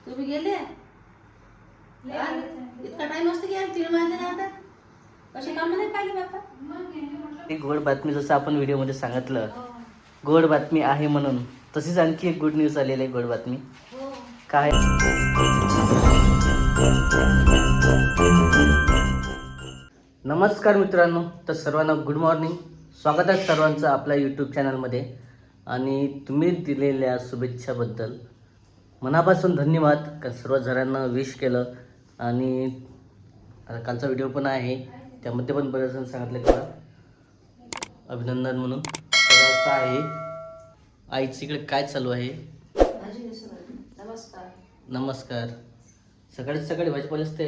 तुम्ही गेले इतका टाइम असतो की 3 वाजले ना आता कसे काम नाही पाहिले बापा. एक गोड बातमी जसं आपण व्हिडिओमध्ये सांगितलं गोड बातमी आहे म्हणून तशीच आणखी एक गुड न्यूज आलेली आहे. गोड बातमी काय नमस्कार मित्रांनो, तर सर्वांना गुड मॉर्निंग. स्वागत आहे सर्वांचं आपल्या यूट्यूब चॅनलमध्ये. आणि तुम्ही दिलेल्या शुभेच्छाबद्दल मनापासून धन्यवाद. कारण सर्व जणांना विश केलं आणि आता कालचा व्हिडिओ पण आहे त्यामध्ये पण बरेच जण सांगितले मला अभिनंदन म्हणून. तर असं आहे आईची इकडे काय चालू आहे. नमस्कार. नमस्कार. सकाळी सकाळी भाजीपाला असते.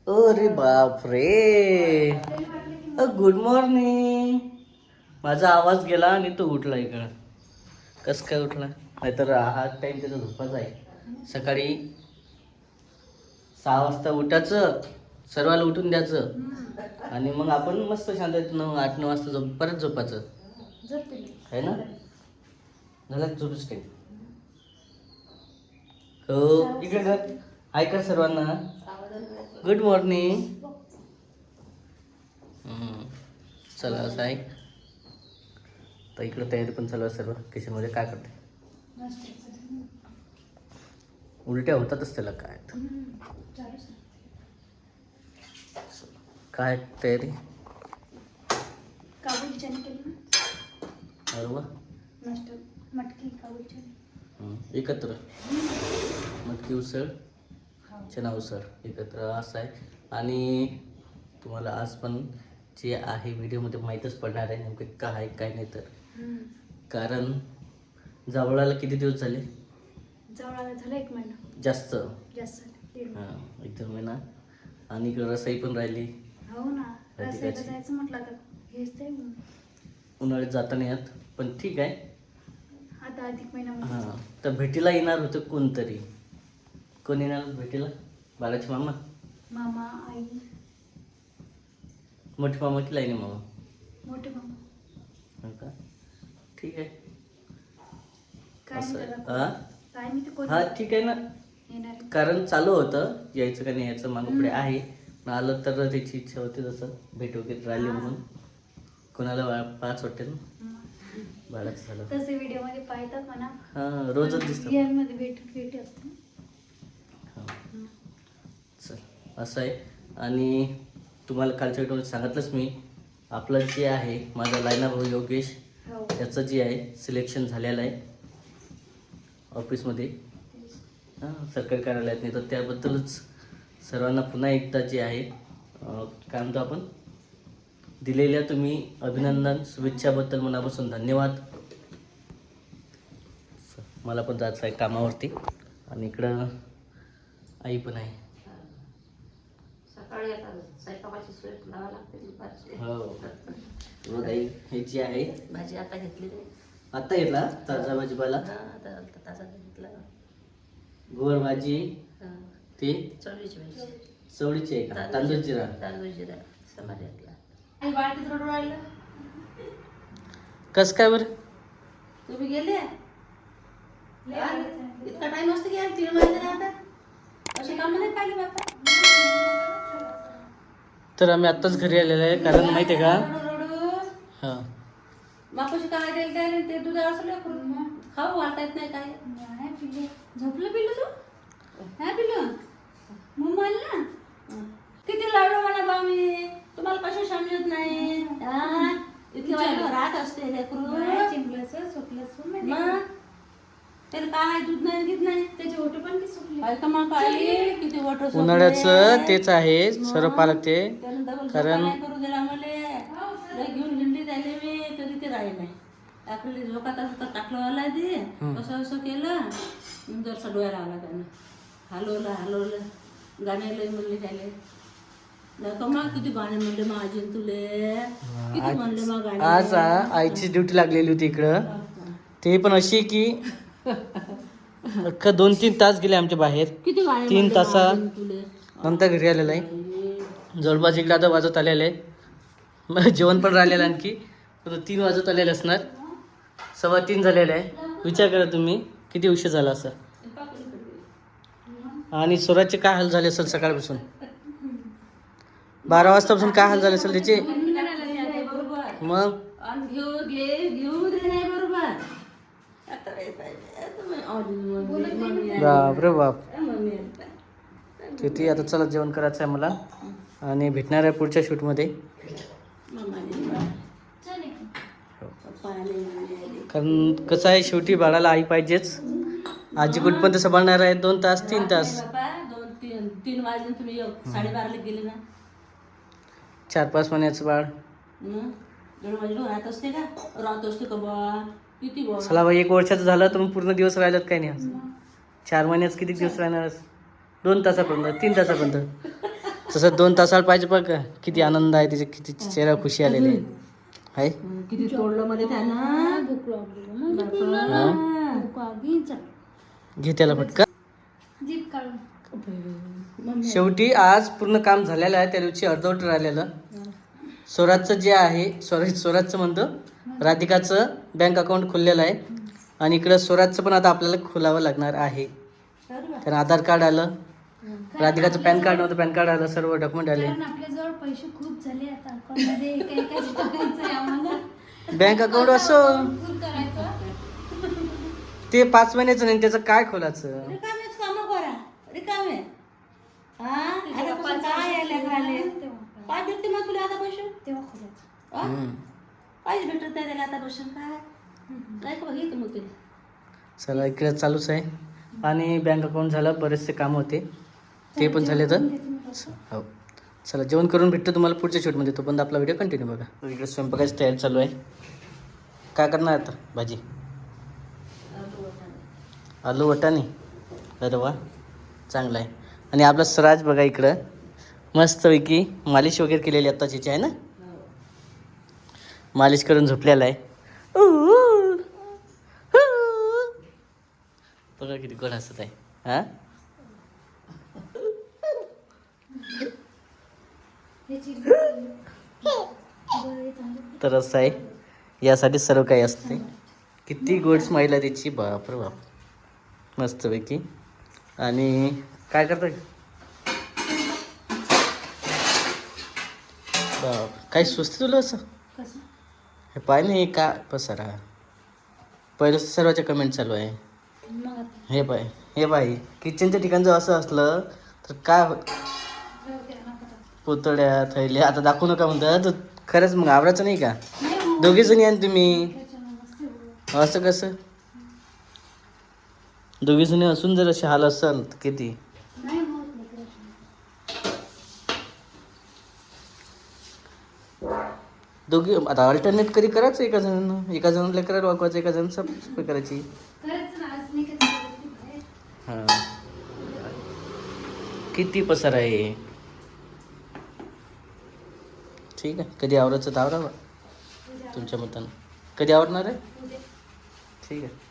अरे बाप रे, गुड मॉर्निंग. माझा आवाज गेला आणि तो उठला इकडं. कसं काय उठला? नाहीतर हा टाईम त्याचा झोपाचा आहे. सकाळी 6 वाजता उठायचं, सर्वाला उठून द्यायचं आणि मग आपण मस्त शांत 8-9 वाजता परत झोपायचं आहे ना. झालं झोपच टाईम. हो इकडे कर. ऐका सर्वांना गुड मॉर्निंग. चला असं आहे. तर इकडं तयारी पण चालू आहे सर्व. किचनमध्ये काय करते उलट्या होतातच त्याला. काय काय तयारी काबुली चणे केली अरे वा. नाश्ता मटकी काबुली चणे एकत्र मटकी उसळ चना उसळ एकत्र असं आहे. आणि तुम्हाला आज पण जे आहे व्हिडिओमध्ये माहीतच पडणार आहे नेमकं काय आहे काय नाही. तर कारण जावळाला किती दिवस झाले? जवळ झालं 1 महिना जास्त जास्त हां 1-2 महिना. आणि इकडं रसाई पण राहिली. हो ना रस्त्याला जायचं म्हटलं तर हेच ते उन्हाळ्यात जाता नाही येत पण ठीक आहे. आता अधिक महिना हां तर भेटीला येणार होतं कोणतरी. कोण येणार भेटीला? बाळाचे मामा मामा आई मोठे मामा की लाईनी मामा? मोठे मामा. हो का ठीक आहे. काय असं नाही आहे. त्याला हां काय नाही ते कोण हां ठीक आहे ना. येणार आहे. कारण चालू होतं यायचं का नाही यायचं मागं पुढे आहे. पण आलं तर त्याची इच्छा होती तसं भेट वगैरे राहिली म्हणून. कोणाला पाच वाटते ना बाळाचं झालं. तसे व्हिडिओ मध्ये पाहतात म्हणा. हां रोजच दिसतं. रिअल मध्ये भेट असते. चल असं आहे. आणि तुम्हाला कालच्या व्हिडिओमध्ये सांगितलंच मी आपलं जे आहे माझा लायना भाऊ योगेश हो त्याचं जे आहे सिलेक्शन झालेलं आहे ऑफिसमध्ये सरकारी कार्यालयात. नाही तर त्याबद्दलच सर्वांना पुन्हा एकदा जे आहे काय म्हणतो आपण दिलेल्या तुम्ही अभिनंदन शुभेच्छाबद्दल मनापासून धन्यवाद. मला पण जायचं आहे कामावरती. आणि इकडं आई पण आहे. सकाळी आता स्वयंपाकाची सोय लावा लागते दुपारची. हो बघ आई हे जी आहे भाजी आता घेतली आत्ता घेतला ताजा भाजीपाला. आता ताजा घेतला. गोड भाजी ते चवळीची भाजी चवळीची आहे का? तांदूळ जिरा तांदूळ जिरा समाजातला. बाळ किती रडू राहिलं? कस काय बरं? तुम्ही गेले इतका टाइम असतो की 3 वाजले ना आता कसे काम नाही पाहिले बापा. तर आम्ही आत्ताच घरी आलेलो आहे. कारण माहिती आहे का हां मापाशी काय द्यायला द्यायला ते दूध असलं करून खाऊ वाटता येत नाही काय. नाही पिले. झोपलं पिल्लू तू? हा पिल्लू मग म्हणलं किती लाडू म्हणा बा मी तुम्हाला कशा समजत नाही. इतके वाईट राहत असते लेकरू. चिंबल्याचं सुकल्याचं मग त्याला काय दूध नाही घेत नाही त्याचे ओटे पण की सुकले. काय का मग काय किती वॉटर उन्हाळ्याचं तेच आहे सर्व पालक ते. कारण नाही करू दिला मला घेऊन हिंडी द्यायला मी तरी ते राहिले नाही. आपल्याला झोकात असं टाकलं वाला ते असं असं केलं जरसा डोळ्याला आला त्यानं. हलवलं गाणे म्हणले त्याले मग किती गाणे म्हणले माझे तुले किती म्हणले मग गाणे. आज आईची ड्युटी लागलेली होती इकडं. ते पण अशी की 2-3 तास गेले आमच्या बाहेर. किती गाणे 3 तासा तुले नंतर घरी आलेलं आहे. जवळपास इकडे आता वाजत आलेलं आहे. जेवण पण राहिलेलं आणखी. 3 वाजत आलेले असणार. 2:15 झालेलं आहे. विचार करा तुम्ही किती उशीर झाला असं. आणि स्वराजचे काय हाल झाले असेल सकाळपासून 12 वाजतापासून काय हाल झाले असेल त्याचे बरोबर मग आणि घेऊ दे नाही बरोबर आता काय पाहिजे आता मम्मी बापरे बाप मम्मी किती आता चला जेवण करायचं आहे मला आणि भेटणार आहे पुढच्या शूटमध्ये कारण कसं आहे शेवटी बाळाला आई पाहिजेच आजी कुठपर्यंत सांभाळणार आहे 2 तास 3 तास 3 वाजून तुम्ही 12:30 गेले ना 4-5 महिन्याचं बाळ 2 वाजून राहत असते का बा किती बा चला बाई 1 वर्षाचं झालं तर मग पूर्ण दिवस राहिलेत काही नाही 4 महिन्याचं किती दिवस राहणार 2 तासापर्यंत 3 तासापर्यंत तसं 2 तासाला पाहिजे बघ किती आनंद आहे त्याचे किती चेहरा खुशी आलेली आहे किती तोडलं मध्ये त्यानं भूक लागली घे त्याला फटका जीप काढून शेवटी आज पूर्ण काम झालेलं आहे त्या दिवशी अर्धवट राहिलेलं स्वराजचं जे आहे स्वराजचं म्हणतो राधिकाचं बँक अकाउंट खुललेलं आहे आणि इकडं स्वराजचं पण आता आपल्याला खोलावं लागणार आहे कारण आधार कार्ड आलं राधिकाचं पॅन कार्ड नव्हतं पॅन कार्ड आलं सर्व डॉक्युमेंट आले कारण आपल्याजवळ पैसे खूप झाले आता अकाउंटमध्ये काय टाकायचं आहे आम्हाला बँक अकाउंट असो फुल करायचं ते 5 महिन्याचं नाही त्याचं काय खोलाचं रिकामेच कामं करा रिकामे काय यायला राहिले काय भेटते मग तुला आता पैसे तेव्हा खोलायचं काहीच भेटत नाही त्याला आता पैसे काय का बघ मग तुला चला इकडे चालूच आहे आणि बँक अकाउंट झालं बरेचसे काम होते ते पण झाले तर हो चला जेवण करून भेटतो तुम्हाला पुढच्या शूटमध्ये तो पण आपला व्हिडिओ कंटिन्यू बघा इकडे स्वयंपाकाची तयारी चालू आहे काय करणार आता भाजी आलू वटाणे अरे वा चांगलं आहे आणि आपला स्वराज बघा इकडं मस्तपैकी मालिश वगैरे केलेली आत्ताची आहे ना मालिश करून झोपलेला आहे बघा किती गोड हसत आहे हा तर असं आहे यासाठी सर्व काही असते किती गोड स्माईल आहे त्याची बाप रे बाप मस्तपैकी आणि काय करताय बाप काही सुचते तुला असं कसं हे पाय नाही का पसारा पहिलं सर्वांच्या कमेंट चालू आहे मग आता हे पाय किचनच्या ठिकाण जर असं असलं तर काय जाऊ द्या, नका टाकू. पुतळ्या थैल्या आता दाखवू नका म्हणतात तर खरंच मग आवरायचं नाही का नाही हो, दोघी जणी आणि तुम्ही त्याच्यानं मस्त एवढं. असं कसं दोघी जणी असून जर असे हाल असाल तर किती नाही होत लेकराचं. दोघी आता अल्टरनेट कधी करायचं एका जणांना लेकराला वाकवायचं एका जण सफाई करायची करायचं ना, आज नाही का तिकडे बाहेर. हां किती पसार आहे ठीक आहे कधी आवरायचं तर आवरावं उद्या तुमच्या मतानं कधी आवडणार आहे उद्या. ठीक आहे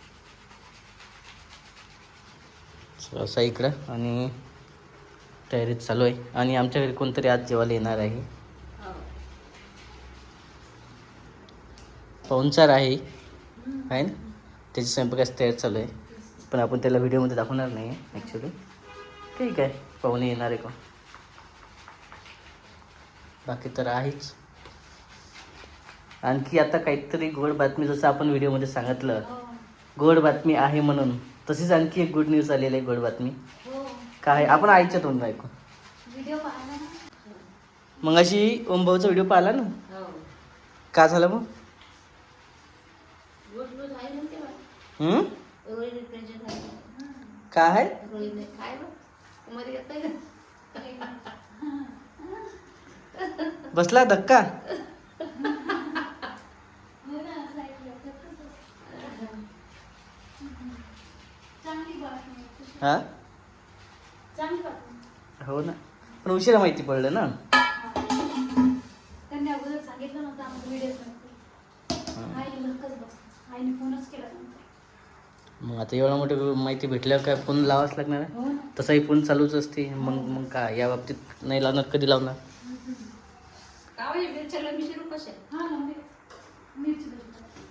So, असं इकडं आणि तयारीत चालू आहे आणि आमच्या घरी कोणतरी आज जेवायला येणार आहे पाहुणचार आहे ना त्याची स्वयंपाकाची तयारी चालू आहे पण आपण त्याला व्हिडिओमध्ये दाखवणार नाही आहे ॲक्च्युली ठीक आहे पाहुणे येणार आहे का बाकी तर आहेच आणखी आता काहीतरी गोड बातमी जसं आपण व्हिडिओमध्ये सांगितलं हो. गोड बातमी आहे म्हणून तशीच आणखी एक गुड न्यूज आलेली आहे गोड बातमी हो. काय आपण आईच्या तोंड ऐकू व्हिडिओ पाहिला ना. मग अशी ओमभाऊचा व्हिडिओ पाहिला ना का झालं मग हम्म? काय बसला धक्का हो ना, असं ऐकलं. चांगली बातमी. हा चांगली बातमी. हो ना पण उशिरा माहिती पडलं ना त्यांनी अगोदर सांगितलं नव्हतं आम्हाला व्हिडिओ आईने धक्काच बसला. आईने फोनच केला नंतर. मग आता एवढं मोठं माहिती भेटल्यावर काय फोन लावाच लागणार आहे हो ना. तसाही फोन चालूच असते मग काय या बाबतीत नाही लावणार कधी लावणार हा ना, मिरची भजी करायची.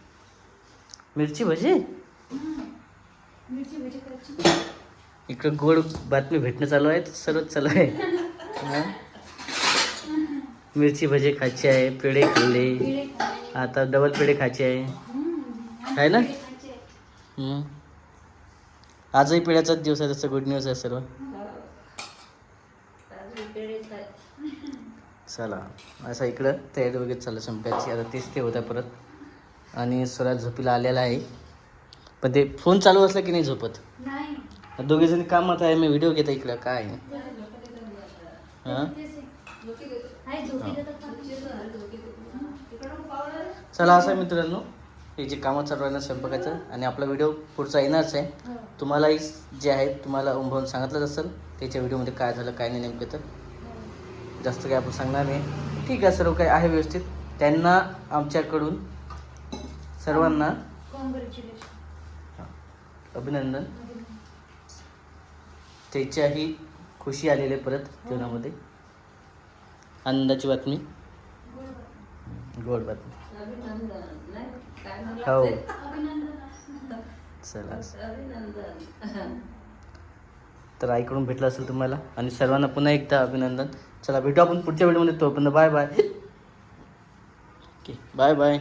मिरची भजी मिरची भजी करायची. इकडं गोड बातमी भेटणं चालू आहे सर्वच चालू आहे हा? मिरची भजी खायची आहे, पेढे खाल्ले, पेढे खाल्ले. आता डबल पेढे खायचे आहे आहे ना? पेढे खायचे. हम्म. आजही पेढ्याचाच दिवस आहे, तसं गुड न्यूज आहे सर्व. चला असं इकडं तयारी वगैरे चालू संपायची, आता तेच ते होत्या परत. आणि स्वराज झोपीला आलेला आहे, पण ते फोन चालू असला की नाही झोपत. नाही. दोघे जण कामात आहे, मी व्हिडिओ घेता इकडं काय हां तेच आहे. आहे, झोपी देतात का? चला असं आहे मित्रांनो, हे जे कामं चालू आहे ना स्वयंपाकाचं, आणि आपला व्हिडिओ पुढचा येणारच आहे. हो. तुम्हालाही जे आहे तुम्हाला उंबवून सांगितलंच असेल त्याच्या व्हिडिओमध्ये काय झालं काय नाही नेमकं, तर जास्त काय आपण सांगणार नाही. ठीक आहे, सर्व काही आहे व्यवस्थित. त्यांना आमच्याकडून सर्वांना कॉंग्रॅच्युलेशन. अभिनंदन. त्याच्याही खुशी आलेली आहे परत जीवनामध्ये, आनंदाची बातमी, गोड बातमी. हो अभिनंदन. चला, तर ऐकडून भेटलं असेल तुम्हाला, आणि सर्वांना पुन्हा एकदा अभिनंदन. चला भेटू आपण पुढच्या व्हिडिओमध्ये, तोपर्यंत bye bye. Okay, bye bye.